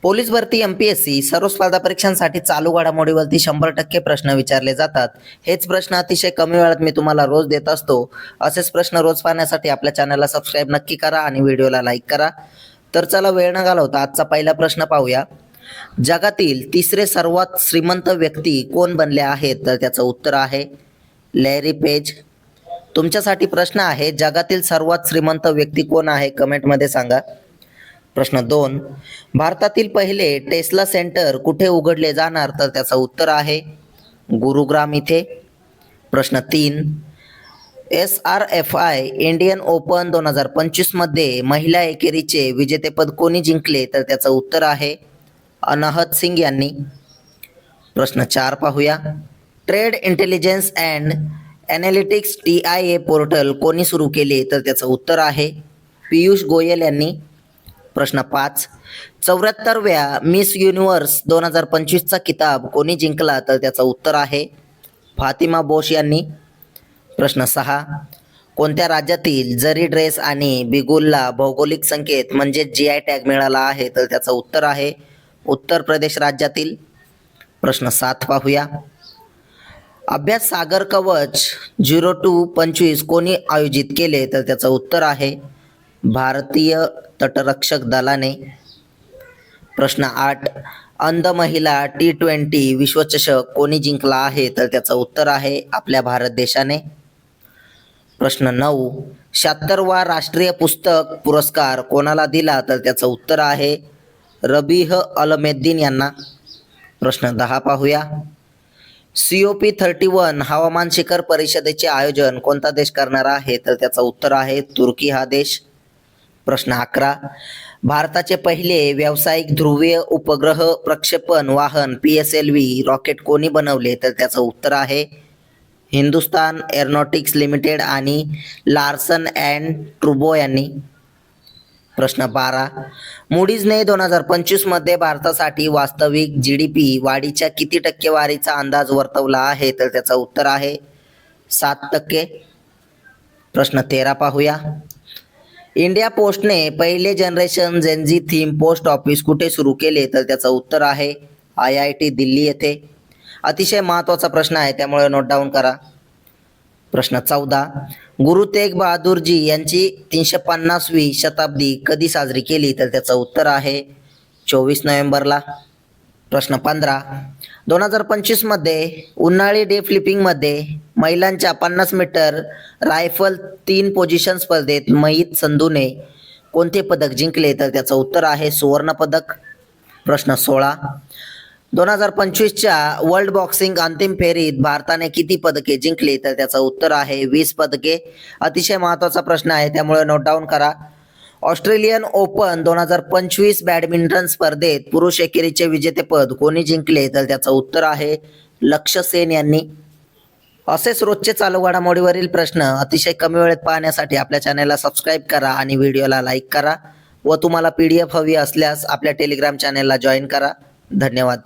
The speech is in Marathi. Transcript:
पोलीस भरती एमपीएससी सर्व स्पर्धा परीक्षांसाठी चालू घडामोडीवरती 100% प्रश्न विचारले जातात. हेच प्रश्न अतिशय कमी वेळात मी तुम्हाला रोज देत असतो. असेच प्रश्न रोज पाहण्यासाठी आपल्या चॅनलला सबस्क्राईब नक्की करा आणि व्हिडिओला लाईक करा. तर चला वेळ न घालवता आजचा पहिला प्रश्न पाहूया. जगातील तिसरे सर्वात श्रीमंत व्यक्ती कोण बनले आहेत? तर त्याचं उत्तर आहे लॅरी पेज. तुमच्यासाठी प्रश्न आहे, जगातील सर्वात श्रीमंत व्यक्ती कोण आहे? कमेंटमध्ये सांगा. प्रश्न 2, भारतातील पहिले टेस्ला सेंटर कुठे उघडले जाणार? तर त्याचं उत्तर आहे गुरुग्राम इथे. प्रश्न 3, SRFI इंडियन ओपन 2025 मध्ये महिला एकेरीचे विजेतेपद कोणी जिंकले? तर त्याचं उत्तर आहे अनाहत सिंग यांनी. प्रश्न 4 पाहूया. Trade intelligence and analytics TIA portal कोणी सुरू केले? तर त्याचं उत्तर आहे पियुष गोयल यांनी. प्रश्न 5, 74व्या मिस युनिव्हर्स 2025चा किताब कोणी जिंकला? तर त्याचं उत्तर आहे फातिमा बोश यांनी. प्रश्न 6, कोणत्या राज्यातील जरी ड्रेस आणि बिगुलला भौगोलिक संकेत म्हणजे GI टॅग मिळाला आहे? तर त्याचं उत्तर आहे उत्तर प्रदेश राज्यातील. प्रश्न 7 पाहूया. अभ्यास सागर कवच 0225 कोणी आयोजित केले? तर त्याचं उत्तर आहे भारतीय तटरक्षक दलाने. प्रश्न 8, अंध महिला T20 विश्वचषक कोणी जिंकला आहे? तर त्याचं उत्तर आहे आपल्या भारत देशाने. प्रश्न 9, 76वा राष्ट्रीय पुस्तक पुरस्कार कोणाला दिला? तर त्याचं उत्तर आहे रबीह अलमेद्दीन यांना. प्रश्न 10 पाहूया. COP31 हवामान शिखर परिषदेचे आयोजन कोणता देश करणार आहे? तर त्याचं उत्तर आहे तुर्की हा देश. प्रश्न 11, भारताचे पहिले व्यावसायिक ध्रुवीय उपग्रह प्रक्षेपण वाहन PSLV रॉकेट कोणी बनवले? तर त्याचं उत्तर आहे हिंदुस्तान एरोनॉटिक्स लिमिटेड आणि लार्सन अँड ट्रुबो यांनी. प्रश्न 12, मूडीजने 2025 मध्ये भारतासाठी वास्तविक GDP वाढीच्या किती टक्केवारीचा अंदाज वर्तवला आहे? तर त्याचं उत्तर आहे 7%. प्रश्न 13 पाहूया. इंडिया पोस्टने पहिले generation Gen Z theme post office कुठे सुरू केले? तर त्याचं उत्तर आहे IIT दिल्ली येथे. अतिशय महत्त्वाचा प्रश्न आहे, त्यामुळे नोट डाऊन करा. प्रश्न 14, गुरु तेग बहादूरजी यांची 350वी शताब्दी कधी साजरी केली? तर त्याचं उत्तर आहे 24 नोव्हेंबरला. प्रश्न 15, 2025 मध्ये उन्हाळी डे फ्लिपिंगमध्ये महिलांच्या 50 मीटर रायफल 3 पोझिशन स्पर्धेत महित संधूने कोणते पदक जिंकले? तर त्याचं उत्तर आहे सुवर्ण पदक. प्रश्न 16, 2025च्या वर्ल्ड बॉक्सिंग अंतिम फेरीत भारताने किती पदके जिंकली? तर त्याचं उत्तर आहे 20 पदके. अतिशय महत्त्वाचा प्रश्न आहे, त्यामुळे नोट डाऊन करा. ऑस्ट्रेलियन ओपन 2025 बॅडमिंटन स्पर्धेत पुरुष एकेरीचे विजेतेपद कोणी जिंकले? तर त्याचं उत्तर आहे लक्ष्य सेन यांनी. असेच रोजचे चालू घडामोडीवरील प्रश्न अतिशय कमी वेळेत पाहण्यासाठी आपल्या चॅनलला सबस्क्राईब करा आणि व्हिडिओला लाईक करा व तुम्हाला PDF हवी असल्यास आपल्या टेलिग्राम चॅनलला जॉईन करा. धन्यवाद.